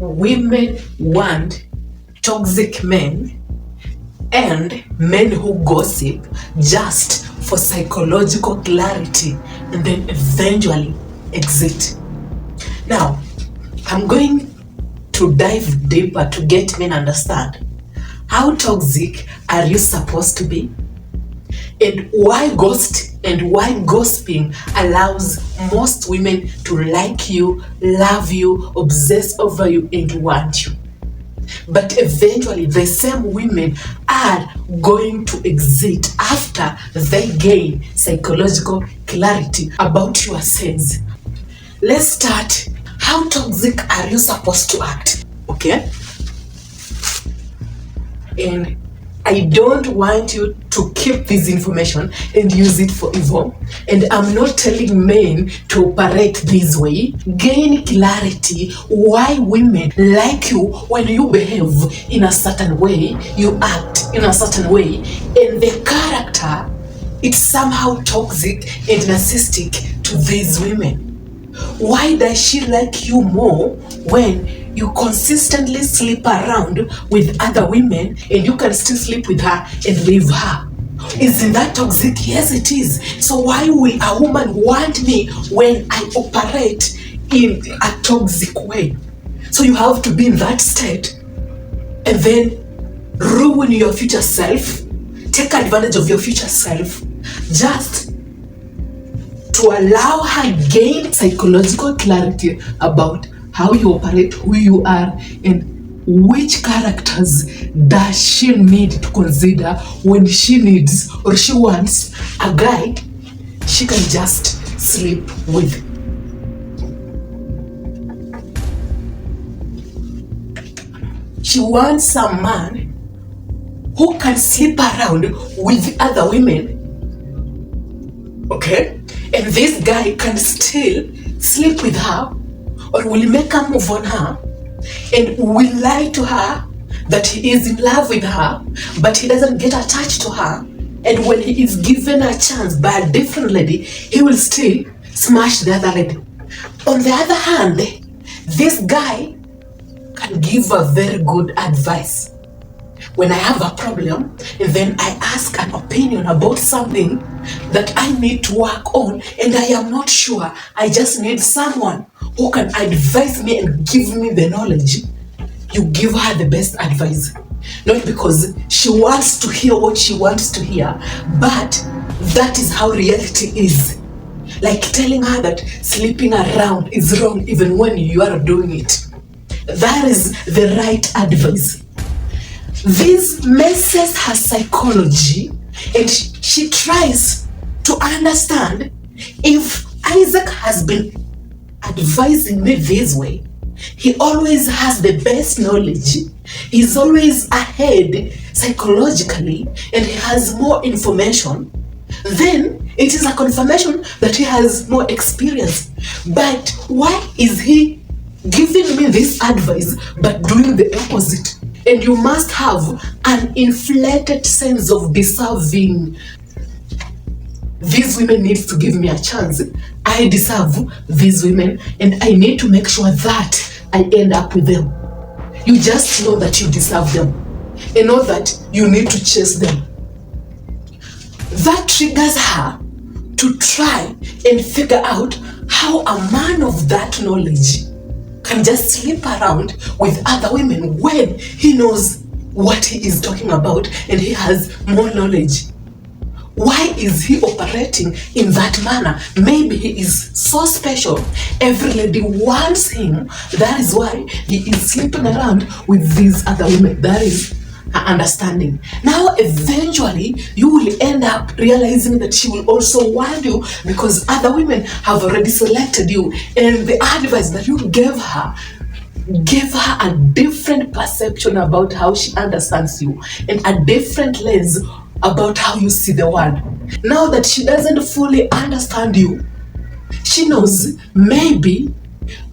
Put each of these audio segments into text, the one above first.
women want toxic men and men who gossip just for psychological clarity and then eventually exit. Now, I'm going to dive deeper to get men understand how toxic are you supposed to be, and why gossiping allows most women to like you, love you, obsess over you, and want you. But eventually, the same women are going to exit after they gain psychological clarity about your sins. Let's start. How toxic are you supposed to act? Okay? And I don't want you to keep this information and use it for evil. And I'm not telling men to operate this way. Gain clarity why women like you when you behave in a certain way, you act in a certain way, and the character, it's somehow toxic and narcissistic to these women. Why does she like you more when you consistently sleep around with other women and you can still sleep with her and leave her? Isn't that toxic? Yes, it is. So why will a woman want me when I operate in a toxic way? So you have to be in that state and then ruin your future self, take advantage of your future self, just to allow her gain psychological clarity about how you operate, who you are, and which characters does she need to consider when she needs or she wants a guy she can just sleep with. She wants a man who can sleep around with other women, okay? And this guy can still sleep with her or will make her move on her and will lie to her that he is in love with her, but he doesn't get attached to her. And when he is given a chance by a different lady, he will still smash the other lady. On the other hand, this guy can give a very good advice. When I have a problem and then I ask an opinion about something that I need to work on and I am not sure, I just need someone who can advise me and give me the knowledge, you give her the best advice. Not because she wants to hear what she wants to hear, but that is how reality is. Like telling her that sleeping around is wrong even when you are doing it. That is the right advice. This messes her psychology and she tries to understand if Isaac has been advising me this way, he always has the best knowledge, he's always ahead psychologically, and he has more information, then it is a confirmation that he has more experience. But why is he giving me this advice but doing the opposite? And you must have an inflated sense of deserving. These women need to give me a chance. I deserve these women and I need to make sure that I end up with them. You just know that you deserve them and know that you need to chase them. That triggers her to try and figure out how a man of that knowledge can just sleep around with other women when he knows what he is talking about and he has more knowledge. Why is he operating in that manner? Maybe he is so special. Every lady wants him. That is why he is sleeping around with these other women. That is her understanding. Now, eventually, you will end up realizing that she will also want you because other women have already selected you. And the advice that you gave her a different perception about how she understands you and a different lens about how you see the world. Now that she doesn't fully understand you, she knows maybe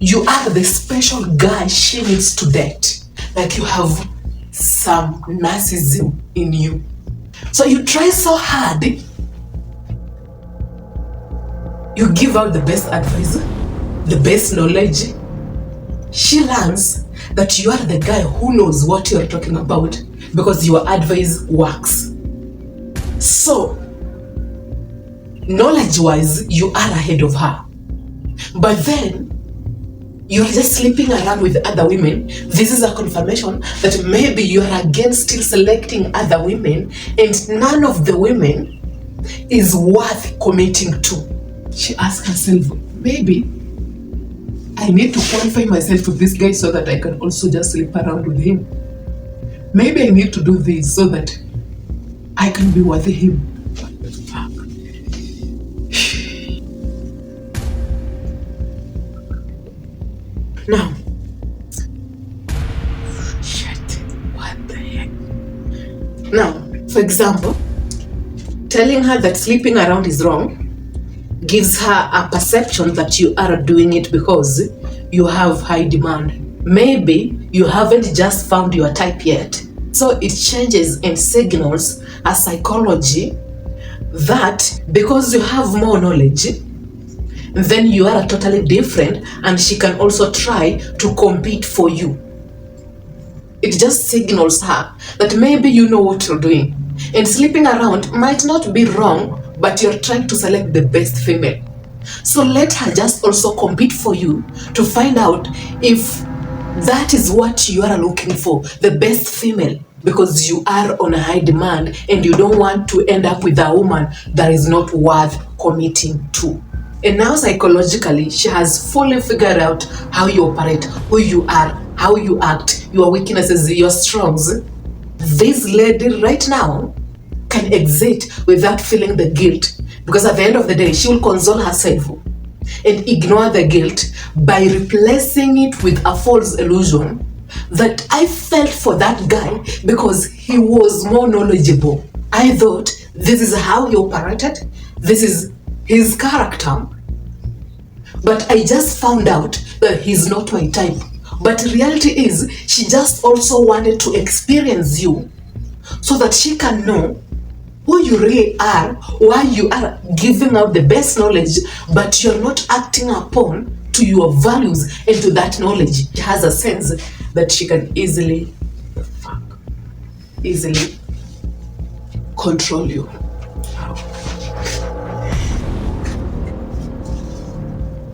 you are the special guy she needs to date. Like you have some narcissism in you. So you try so hard, you give out the best advice, the best knowledge. She learns that you are the guy who knows what you're talking about because your advice works. So, knowledge-wise, you are ahead of her. But then, you're just sleeping around with other women. This is a confirmation that maybe you are again still selecting other women, and none of the women is worth committing to. She asked herself, maybe I need to qualify myself with this guy so that I can also just sleep around with him. Maybe I need to do this so that I can be worth him. What the fuck? Now, shit, what the heck? Now, for example, telling her that sleeping around is wrong gives her a perception that you are doing it because you have high demand. Maybe you haven't just found your type yet. So it changes and signals a psychology that because you have more knowledge, then you are totally different and she can also try to compete for you. It just signals her that maybe you know what you're doing. And sleeping around might not be wrong, but you're trying to select the best female. So let her just also compete for you to find out if that is what you are looking for, the best female, because you are on a high demand and you don't want to end up with a woman that is not worth committing to. And now psychologically, she has fully figured out how you operate, who you are, how you act, your weaknesses, your strengths. This lady right now can exit without feeling the guilt, because at the end of the day, she will console herself and ignore the guilt by replacing it with a false illusion that I felt for that guy because he was more knowledgeable. I thought this is how he operated, this is his character, but I just found out that he's not my type. But reality is, she just also wanted to experience you so that she can know who you really are, why you are giving out the best knowledge, but you're not acting upon to your values and to that knowledge. She has a sense that she can easily control you.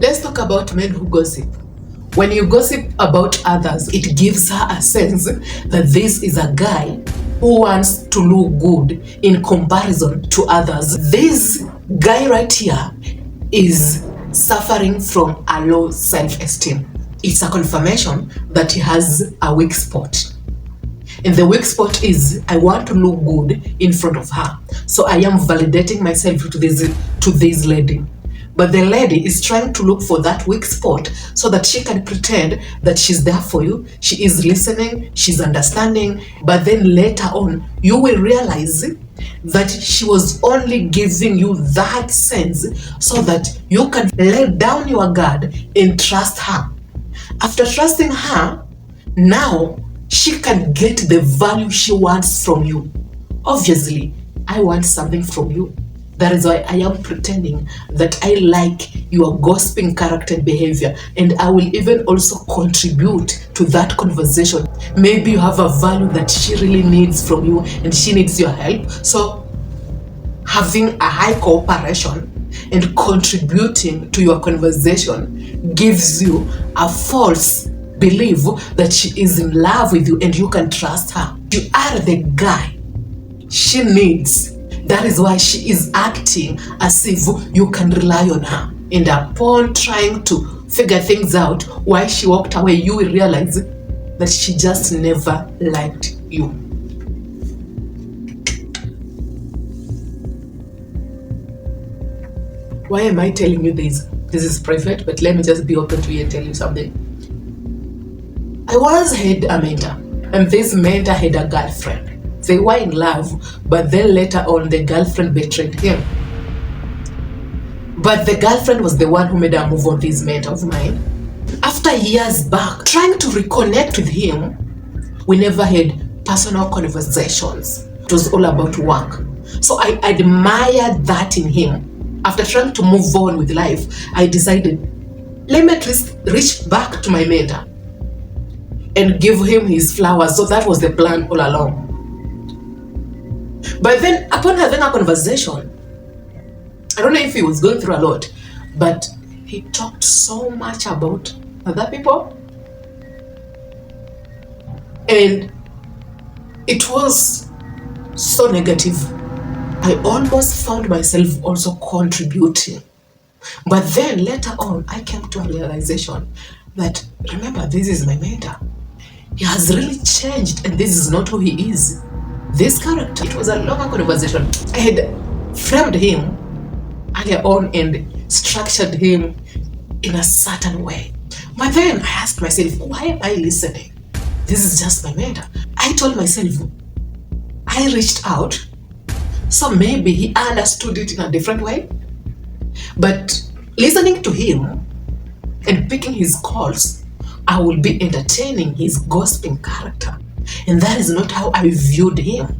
Let's talk about men who gossip. When you gossip about others, it gives her a sense that this is a guy who wants to look good in comparison to others. This guy right here is suffering from a low self-esteem. It's a confirmation that he has a weak spot. And the weak spot is, I want to look good in front of her. So I am validating myself to this lady. But the lady is trying to look for that weak spot so that she can pretend that she's there for you, she is listening, she's understanding, but then later on, you will realize that she was only giving you that sense so that you can lay down your guard and trust her. After trusting her, now she can get the value she wants from you. Obviously, I want something from you. That is why I am pretending that I like your gossiping character and behavior, and I will even also contribute to that conversation. Maybe you have a value that she really needs from you and she needs your help. So having a high cooperation and contributing to your conversation gives you a false belief that she is in love with you and you can trust her. You are the guy she needs. That is why she is acting as if you can rely on her. And upon trying to figure things out why she walked away, you will realize that she just never liked you. Why am I telling you this? This is private, but let me just be open to you and tell you something. I once had a mentor, and this mentor had a girlfriend. They were in love, but then later on the girlfriend betrayed him. But the girlfriend was the one who made her move on this mentor of mine. After years back, trying to reconnect with him, we never had personal conversations. It was all about work. So I admired that in him. After trying to move on with life, I decided, let me at least reach back to my mentor. and give him his flowers. So that was the plan all along. But then upon having a conversation, I don't know if he was going through a lot, but he talked so much about other people. And it was so negative. I almost found myself also contributing. But then later on, I came to a realization that, remember, this is my mentor. He has really changed, and this is not who he is. This character, it was a longer conversation. I had framed him earlier on and structured him in a certain way. But then I asked myself, why am I listening? This is just my mentor. I told myself, I reached out, so maybe he understood it in a different way. But listening to him and picking his calls, I will be entertaining his gossiping character. And that is not how I viewed him.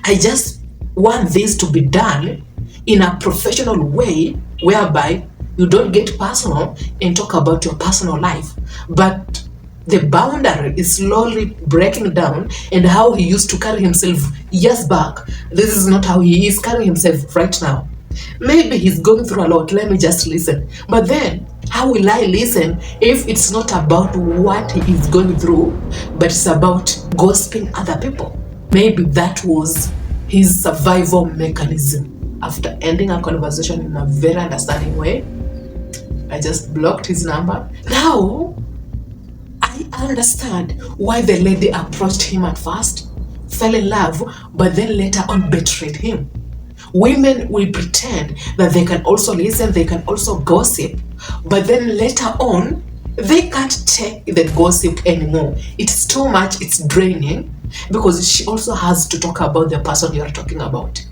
I just want this to be done in a professional way, whereby you don't get personal and talk about your personal life. But the boundary is slowly breaking down, and how he used to carry himself years back, this is not how he is carrying himself right now. Maybe he's going through a lot, let me just listen. But then, how will I listen if it's not about what he is going through, but it's about gossiping other people? Maybe that was his survival mechanism. After ending a conversation in a very understanding way, I just blocked his number. Now, I understand why the lady approached him at first, fell in love, but then later on betrayed him. Women will pretend that they can also listen, they can also gossip, but then later on, they can't take the gossip anymore. It's too much, it's draining, because she also has to talk about the person you are talking about.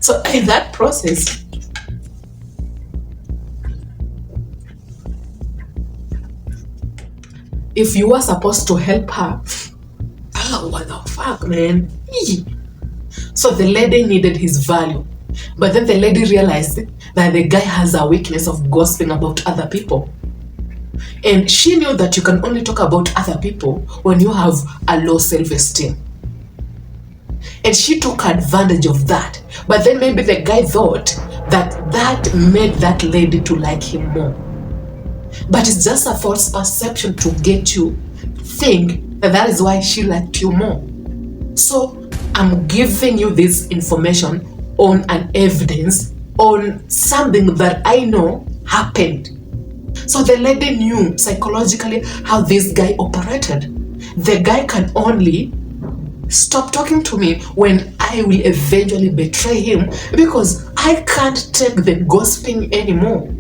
So in that process, if you were supposed to help her, oh, what the fuck, man? So the lady needed his value. But then the lady realized that the guy has a weakness of gossiping about other people. And she knew that you can only talk about other people when you have a low self-esteem. And she took advantage of that. But then maybe the guy thought that that made that lady to like him more. But it's just a false perception to get you think that that is why she liked you more. So I'm giving you this information on an evidence, on something that I know happened. So the lady knew psychologically how this guy operated. The guy can only stop talking to me when I will eventually betray him, because I can't take the gossiping anymore.